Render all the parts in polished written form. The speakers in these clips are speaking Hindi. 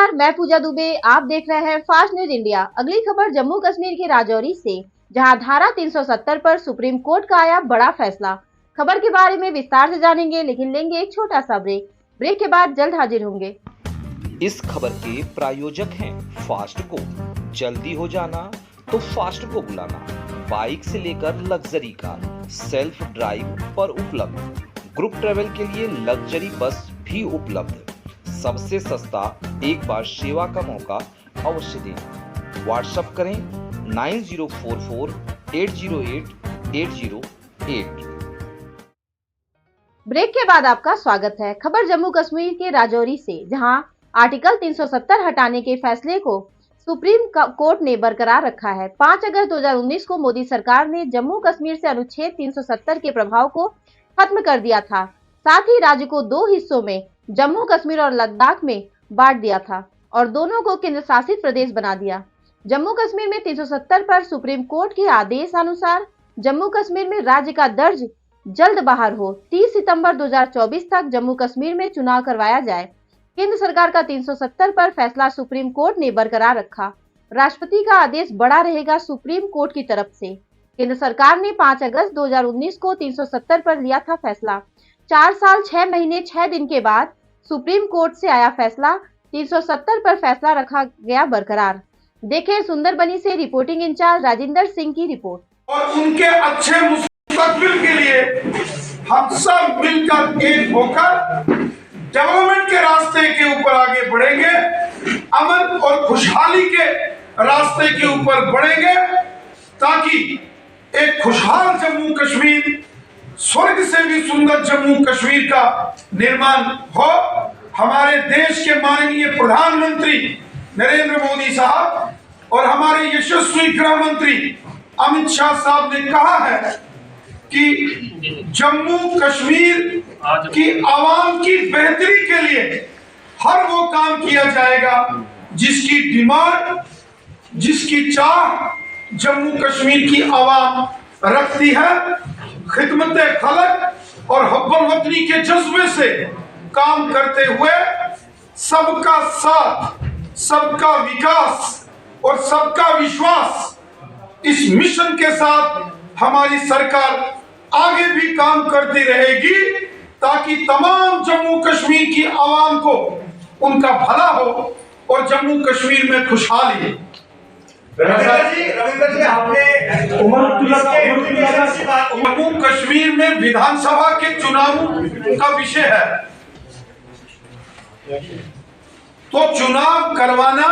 नमस्कार, मैं पूजा दुबे। आप देख रहे हैं फास्ट न्यूज इंडिया। अगली खबर जम्मू कश्मीर के राजौरी से, जहां धारा 370 पर सुप्रीम कोर्ट का आया बड़ा फैसला। खबर के बारे में विस्तार से जानेंगे, लेकिन लेंगे एक छोटा सा ब्रेक। ब्रेक के बाद जल्द हाजिर होंगे। इस खबर के प्रायोजक हैं फास्ट को। जल्दी हो जाना तो फास्ट को बुलाना। बाइक से लेकर लग्जरी कार, सेल्फ ड्राइव पर उपलब्ध। ग्रुप ट्रेवल के लिए लग्जरी बस भी उपलब्ध। सबसे सस्ता एक बार सेवा का मौका अवश्य दें। व्हाट्सएप करें 9044808808। ब्रेक के बाद आपका स्वागत है। खबर जम्मू कश्मीर के राजौरी से, जहां आर्टिकल 370 हटाने के फैसले को सुप्रीम कोर्ट ने बरकरार रखा है। 5 अगस्त 2019 को मोदी सरकार ने जम्मू कश्मीर से अनुच्छेद 370 के प्रभाव को खत्म कर दिया था। साथ ही राज्य को 2 हिस्सों में, जम्मू कश्मीर और लद्दाख में बांट दिया था और दोनों को केंद्र शासित प्रदेश बना दिया। जम्मू कश्मीर में 370 पर सुप्रीम कोर्ट के आदेश अनुसार जम्मू कश्मीर में राज्य का दर्ज जल्द बहाल हो। 30 सितंबर 2024 तक जम्मू कश्मीर में चुनाव करवाया जाए। केंद्र सरकार का 370 पर फैसला सुप्रीम कोर्ट ने बरकरार रखा। राष्ट्रपति का आदेश बड़ा रहेगा सुप्रीम कोर्ट की तरफ से। केंद्र सरकार ने 5 अगस्त 2019 को 370 पर लिया था फैसला। 4 साल 6 महीने 6 दिन के बाद सुप्रीम कोर्ट से आया फैसला। 370 पर फैसला रखा गया बरकरार। देखें सुंदरबनी से रिपोर्टिंग इंचार्ज राजेंद्र सिंह की रिपोर्ट। और उनके अच्छे मुस्तकबिल के लिए हम सब मिलकर एक होकर डेवलपमेंट के रास्ते के ऊपर आगे बढ़ेंगे, अमन और खुशहाली के रास्ते के ऊपर बढ़ेंगे, ताकि एक खुशहाल जम्मू कश्मीर, स्वर्ग से भी सुंदर जम्मू कश्मीर का निर्माण हो। हमारे देश के माननीय प्रधानमंत्री नरेंद्र मोदी साहब और हमारे यशस्वी गृह मंत्री अमित शाह साहब ने कहा है कि जम्मू कश्मीर की आवाम की बेहतरी के लिए हर वो काम किया जाएगा जिसकी डिमांड, जिसकी चाह जम्मू कश्मीर की आवाम रखती है। खिदमत खलक और हुब्बुल वतनी के जज्बे से काम करते हुए सबका साथ, सबका विकास और सबका विश्वास, इस मिशन के साथ हमारी सरकार आगे भी काम करती रहेगी, ताकि तमाम जम्मू कश्मीर की आवाम को उनका भला हो और जम्मू कश्मीर में खुशहाली हो। रविंद्र जी, आपने जम्मू कश्मीर में विधानसभा के चुनाव का विषय है, तो चुनाव करवाना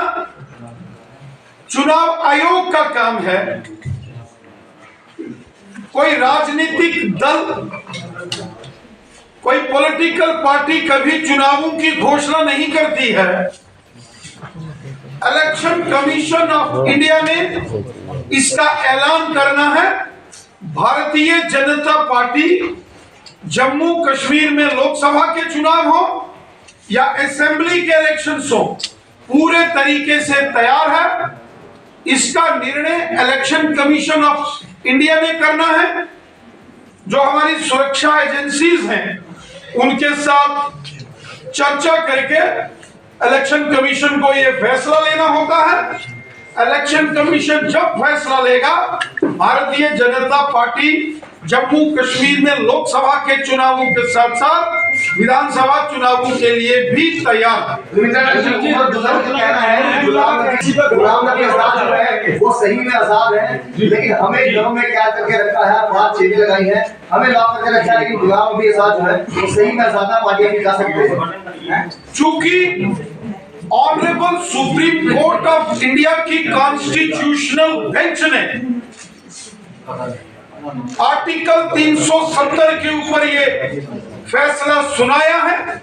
चुनाव आयोग का काम है। कोई राजनीतिक दल, कोई पॉलिटिकल पार्टी कभी चुनावों की घोषणा नहीं करती है। इलेक्शन कमीशन ऑफ इंडिया ने इसका ऐलान करना है। भारतीय जनता पार्टी जम्मू कश्मीर में लोकसभा के चुनाव हो या असेंबली के इलेक्शन हो, पूरे तरीके से तैयार है। इसका निर्णय इलेक्शन कमीशन ऑफ इंडिया ने करना है। जो हमारी सुरक्षा एजेंसीज हैं उनके साथ चर्चा करके इलेक्शन कमीशन को यह फैसला लेना होता है। इलेक्शन कमीशन जब फैसला लेगा, भारतीय जनता पार्टी जम्मू कश्मीर में लोकसभा के चुनावों के साथ साथ विधानसभा चुनावों के लिए भी तैयार है। वो सही में आजाद है, लेकिन हमें घरों में क्या करके रखा है, 5 चेलें लगाई हैं, हमें लॉक करके रखा है कि गुलाम भी आजाद जो है वो सही में आजाद पार्टियां भी जा सकते हैं। चूंकि honourable supreme court of India की कॉन्स्टिट्यूशनल बेंच ने आर्टिकल 370 के ऊपर ये फैसला सुनाया है,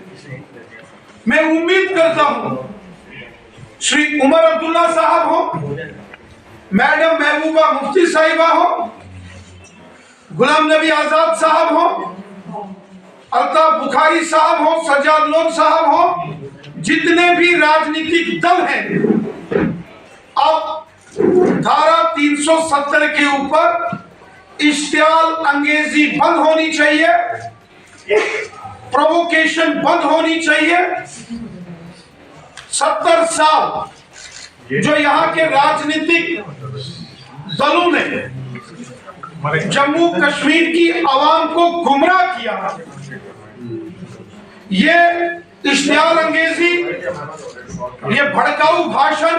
मैं उम्मीद करता हूं श्री उमर अब्दुल्ला साहब हो, मैडम महबूबा मुफ्ती साहिबा हो, गुलाम नबी आजाद साहब हो, अल्ताफ बुखारी साहब हो, सज्जाद लोन साहब हो, जितने भी राजनीतिक दल हैं, अब धारा 370 के ऊपर इश्तियाल अंगेजी बंद होनी चाहिए, प्रोवोकेशन बंद होनी चाहिए। 70 साल जो यहाँ के राजनीतिक दलों ने जम्मू कश्मीर की आवाम को गुमराह किया, ये इश्तिहार अंगेजी, ये भड़काऊ भाषण,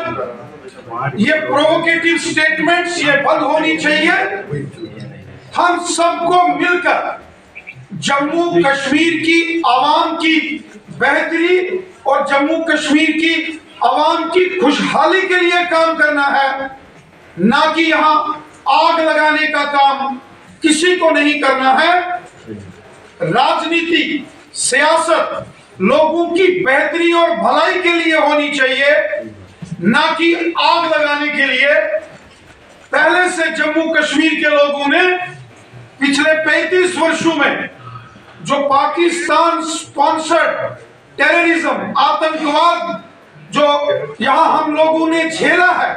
ये प्रोवोकेटिव स्टेटमेंट्स, ये बंद होनी चाहिए। हम सबको मिलकर जम्मू कश्मीर की आवाम की बेहतरी और जम्मू कश्मीर की आवाम की खुशहाली के लिए काम करना है, ना कि यहाँ आग लगाने का काम किसी को नहीं करना है। राजनीति, सियासत लोगों की बेहतरी और भलाई के लिए होनी चाहिए, ना कि आग लगाने के लिए। पहले से जम्मू कश्मीर के लोगों ने पिछले 35 वर्षों में जो पाकिस्तान स्पॉन्सर्ड टेररिज्म, आतंकवाद जो यहां हम लोगों ने झेला है,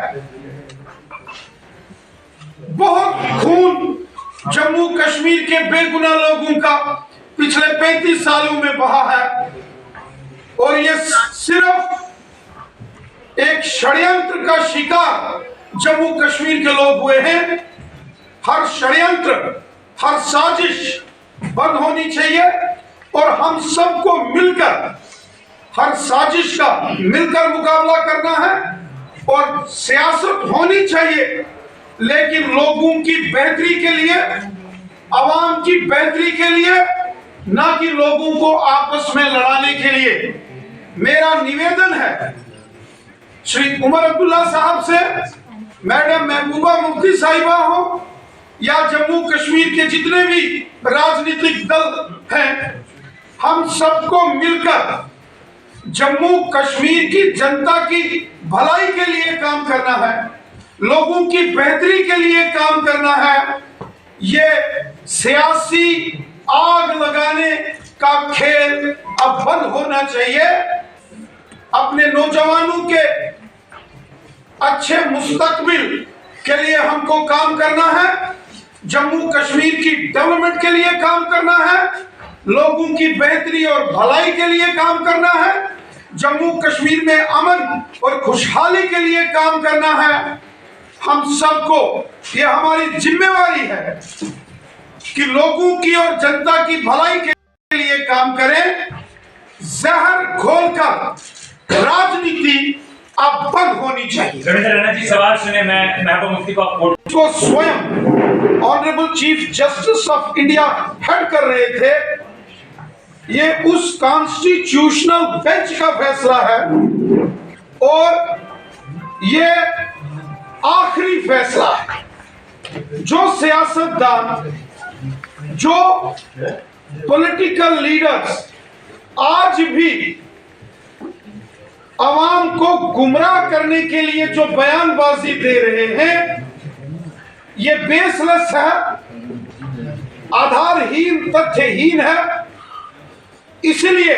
बहुत खून जम्मू कश्मीर के बेगुनाह लोगों का पिछले 35 सालों में बहा है। और ये सिर्फ एक षड्यंत्र का शिकार जम्मू कश्मीर के लोग हुए हैं। हर षड्यंत्र, हर साजिश बंद होनी चाहिए और हम सबको मिलकर हर साजिश का मिलकर मुकाबला करना है। और सियासत होनी चाहिए, लेकिन लोगों की बेहतरी के लिए, आवाम की बेहतरी के लिए, ना कि लोगों को आपस में लड़ाने के लिए। मेरा निवेदन है श्री उमर अब्दुल्ला साहब से, मैडम महबूबा मुफ्ती साहिबा हो या जम्मू कश्मीर के जितने भी राजनीतिक दल हैं, हम सबको मिलकर जम्मू कश्मीर की जनता की भलाई के लिए काम करना है, लोगों की बेहतरी के लिए काम करना है। ये सियासी आग लगाने का खेल अब बंद होना चाहिए। अपने नौजवानों के अच्छे मुस्तकबिल के लिए हमको काम करना है, जम्मू कश्मीर की डेवलपमेंट के लिए काम करना है, लोगों की बेहतरी और भलाई के लिए काम करना है, जम्मू कश्मीर में अमन और खुशहाली के लिए काम करना है। हम सबको ये हमारी जिम्मेवारी है कि लोगों की और जनता की भलाई के लिए काम करें। जहर घोलकर राजनीति अब बंद होनी चाहिए। रविंद्र रैना जी सवाल सुने, मैं महबूबा मुफ्ती को को स्वयं honourable chief justice of India head कर रहे थे। ये उस कॉन्स्टिट्यूशनल बेंच का फैसला है और ये आखिरी फैसला है। जो सियासतदान, जो पॉलिटिकल लीडर्स आज भी आवाम को गुमराह करने के लिए जो बयानबाजी दे रहे हैं, ये बेसलेस है, आधारहीन, तथ्यहीन है। इसलिए